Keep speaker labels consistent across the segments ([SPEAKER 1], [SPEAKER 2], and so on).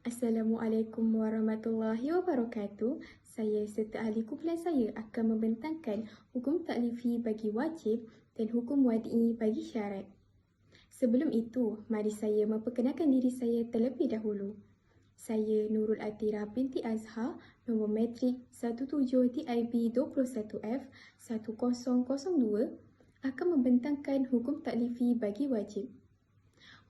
[SPEAKER 1] Assalamualaikum warahmatullahi wabarakatuh. Saya serta ahli kumpulan saya akan membentangkan hukum taklifi bagi wajib dan hukum wadi'i bagi syarat. Sebelum itu, mari saya memperkenalkan diri saya terlebih dahulu. Saya Nurul Atira binti Azhar, nombor matrik 17 TIB 21F 1002, akan membentangkan hukum taklifi bagi wajib.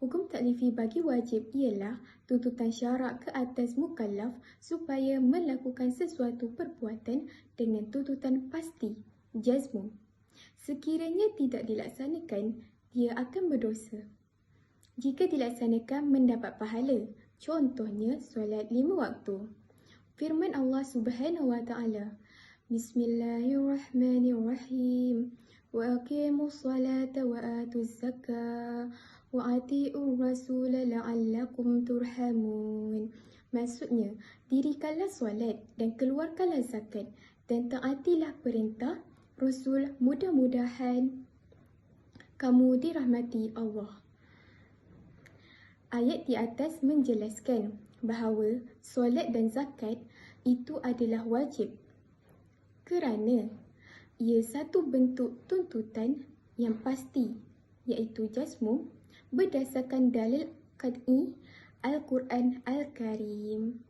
[SPEAKER 1] Hukum taklifi bagi wajib ialah tuntutan syarak ke atas mukallaf supaya melakukan sesuatu perbuatan dengan tuntutan pasti, jazmu. Sekiranya tidak dilaksanakan, dia akan berdosa. Jika dilaksanakan, mendapat pahala. Contohnya, solat 5 waktu. Firman Allah Subhanahu wa Ta'ala, Bismillahirrahmanirrahim. Wa aqimus salata wa atuz zakah wa ati'ur rasul la'allakum turhamun. Maksudnya, dirikanlah solat dan keluarkanlah zakat dan taatilah perintah Rasul, mudah-mudahan kamu dirahmati Allah. Ayat di atas menjelaskan bahawa solat dan zakat itu adalah wajib kerana ia satu bentuk tuntutan yang pasti, iaitu jazmu, berdasarkan dalil qat'i Al-Quran Al-Karim.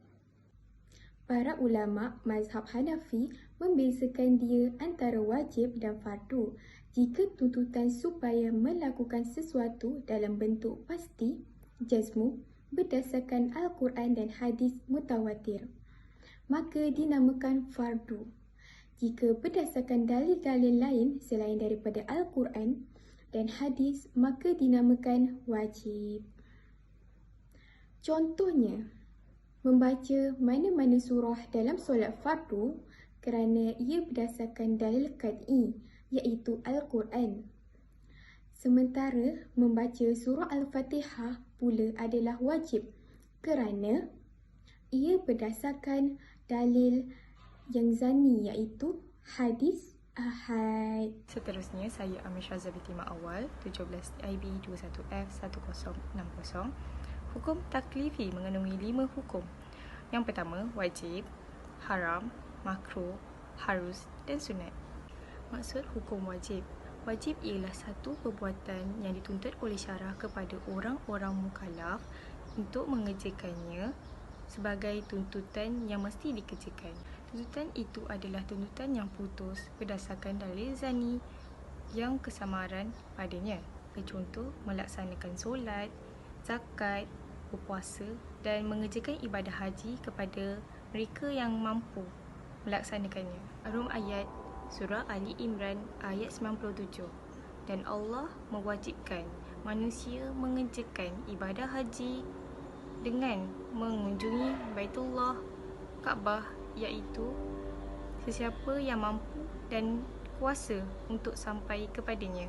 [SPEAKER 1] Para ulama mazhab Hanafi membezakan dia antara wajib dan fardu jika tuntutan supaya melakukan sesuatu dalam bentuk pasti, jazmu, berdasarkan Al-Quran dan hadis mutawatir, maka dinamakan fardu. Jika berdasarkan dalil-dalil lain selain daripada Al-Quran dan hadis, maka dinamakan wajib. Contohnya, membaca mana-mana surah dalam solat fardu kerana ia berdasarkan dalil qat'i, iaitu Al-Quran. Sementara membaca surah Al-Fatihah pula adalah wajib kerana ia berdasarkan dalil yang zani, iaitu hadis ahad.
[SPEAKER 2] Seterusnya, saya Amir Syazah binti Ma'awal, 17 IB 21F 1060. Hukum taklifi mengandungi 5 hukum. Yang pertama, wajib, haram, makruh, harus dan sunat. Maksud hukum wajib. Wajib ialah satu perbuatan yang dituntut oleh syarah kepada orang-orang mukallaf untuk mengerjakannya sebagai tuntutan yang mesti dikerjakan. Tuntutan itu adalah tuntutan yang putus berdasarkan dalil zani yang kesamaran padanya. Contoh, melaksanakan solat, zakat, berpuasa dan mengerjakan ibadah haji kepada mereka yang mampu melaksanakannya. Ayat Surah Ali Imran ayat 97. Dan Allah mewajibkan manusia mengerjakan ibadah haji dengan mengunjungi Baitullah Kaabah, iaitu sesiapa yang mampu dan kuasa untuk sampai kepadanya.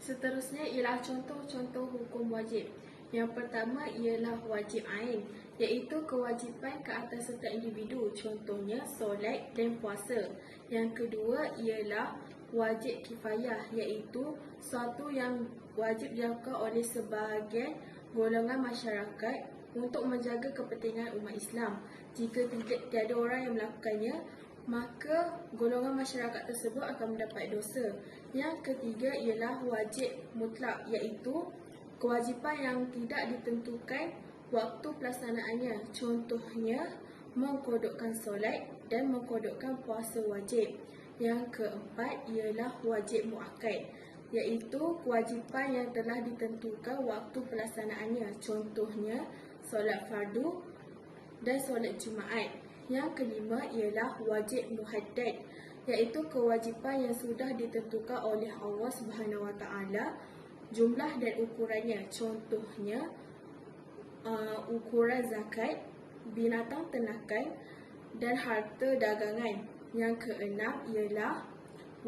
[SPEAKER 1] Seterusnya ialah contoh-contoh hukum wajib. Yang pertama ialah wajib ain, iaitu kewajipan ke atas setiap individu, contohnya solat dan puasa. Yang kedua ialah wajib kifayah, iaitu suatu yang wajib dilakukan oleh sebahagian golongan masyarakat untuk menjaga kepentingan umat Islam. Jika tiada orang yang melakukannya, maka golongan masyarakat tersebut akan mendapat dosa. Yang ketiga ialah wajib mutlak, iaitu kewajipan yang tidak ditentukan waktu pelaksanaannya. Contohnya, mengkodokkan solat dan mengkodokkan puasa wajib. Yang keempat ialah wajib muakkad, iaitu kewajipan yang telah ditentukan waktu pelaksanaannya. Contohnya, solat fardu dan solat Jumaat. Yang kelima ialah wajib muhaddad, iaitu kewajipan yang sudah ditentukan oleh Allah Subhanahu Wa Ta'ala, jumlah dan ukurannya. Contohnya, ukuran zakat, binatang ternakan dan harta dagangan. Yang keenam ialah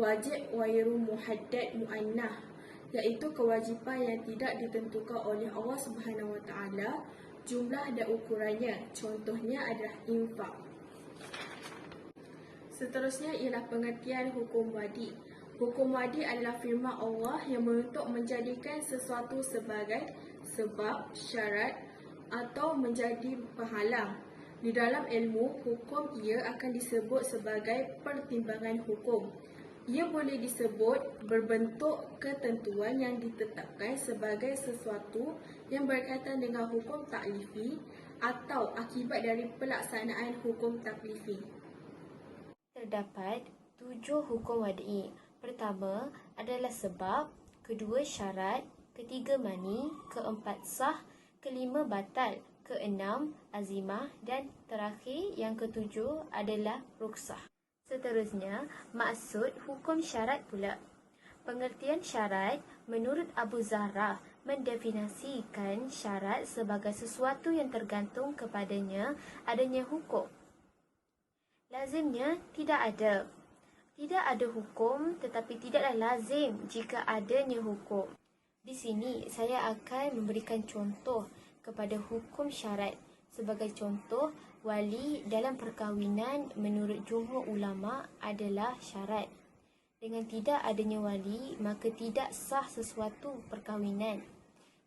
[SPEAKER 1] wajib ghairu muhaddad muannah, iaitu kewajipan yang tidak ditentukan oleh Allah Subhanahu Wa Ta'ala, jumlah dan ukurannya. Contohnya adalah infak. Seterusnya ialah pengertian hukum wadi. Hukum wadi adalah firman Allah yang menuntut menjadikan sesuatu sebagai sebab, syarat, atau menjadi penghalang. Di dalam ilmu hukum ia akan disebut sebagai pertimbangan hukum. Ia boleh disebut berbentuk ketentuan yang ditetapkan sebagai sesuatu yang berkaitan dengan hukum taklifi atau akibat dari pelaksanaan hukum taklifi.
[SPEAKER 3] Terdapat 7 hukum wad'i. Pertama adalah sebab, kedua syarat, ketiga mani, keempat sah, kelima batal, keenam azimah dan terakhir yang ketujuh adalah ruksah. Seterusnya, maksud hukum syarat pula. Pengertian syarat menurut Abu Zahra mendefinisikan syarat sebagai sesuatu yang tergantung kepadanya adanya hukum. Lazimnya tidak ada. Tidak ada hukum tetapi tidaklah lazim jika adanya hukum. Di sini saya akan memberikan contoh kepada hukum syarat. Sebagai contoh, wali dalam perkahwinan menurut jumhur ulama adalah syarat. Dengan tidak adanya wali, maka tidak sah sesuatu perkahwinan.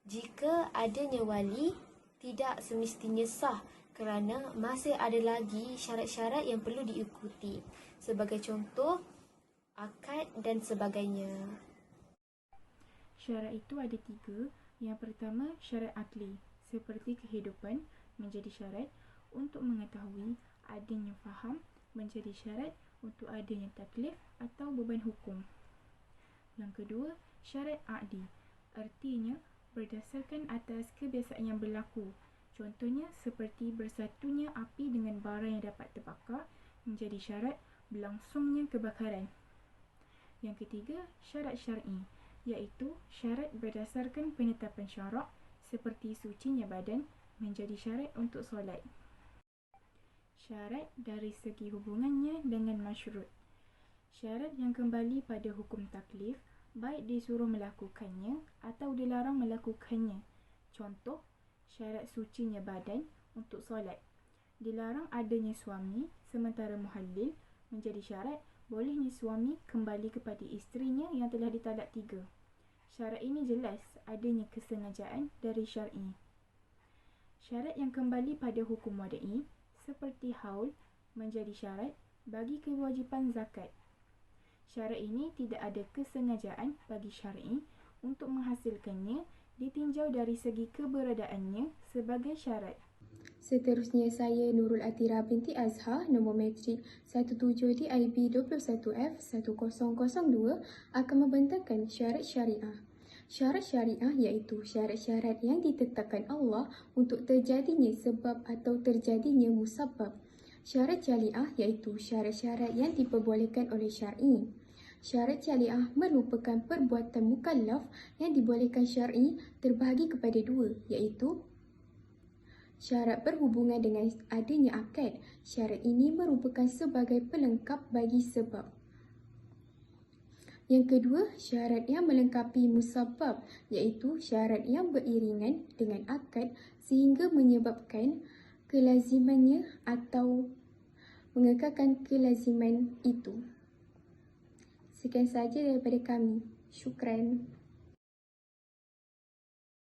[SPEAKER 3] Jika adanya wali, tidak semestinya sah kerana masih ada lagi syarat-syarat yang perlu diikuti. Sebagai contoh, akad dan sebagainya.
[SPEAKER 2] Syarat itu ada 3. Yang pertama, syarat akli, seperti kehidupan menjadi syarat untuk mengetahui adanya faham, menjadi syarat untuk adanya taklif atau beban hukum. Yang kedua, syarat aqdi, artinya berdasarkan atas kebiasaan yang berlaku. Contohnya seperti bersatunya api dengan bara yang dapat terbakar menjadi syarat berlangsungnya kebakaran. Yang ketiga, syarat syar'i, iaitu syarat berdasarkan penetapan syarak seperti sucinya badan menjadi syarat untuk solat. Syarat dari segi hubungannya dengan masyrut. Syarat yang kembali pada hukum taklif, baik disuruh melakukannya atau dilarang melakukannya. Contoh, syarat sucinya badan untuk solat. Dilarang adanya suami sementara muhallil menjadi syarat bolehnya suami kembali kepada isterinya yang telah ditalak 3. Syarat ini jelas adanya kesengajaan dari syar'i. Syarat yang kembali pada hukum wad'i seperti haul menjadi syarat bagi kewajipan zakat. Syarat ini tidak ada kesengajaan bagi syar'i untuk menghasilkannya ditinjau dari segi keberadaannya sebagai syarat.
[SPEAKER 1] Seterusnya saya Nurul Atira binti Azhar, nombor metrik 17 DIB 21F1002 akan membentangkan syarat syariah. Syarat syariah iaitu syarat-syarat yang ditetapkan Allah untuk terjadinya sebab atau terjadinya musabab. Syarat jaliah iaitu syarat-syarat yang diperbolehkan oleh syar'i. Syarat jaliah merupakan perbuatan mukallaf yang dibolehkan syar'i terbahagi kepada 2, iaitu syarat berhubungan dengan adanya akad. Syarat ini merupakan sebagai pelengkap bagi sebab. Yang kedua, syarat yang melengkapi musabab, iaitu syarat yang beriringan dengan akad sehingga menyebabkan kelazimannya atau mengekalkan kelaziman itu. Sekian sahaja daripada kami. Syukran.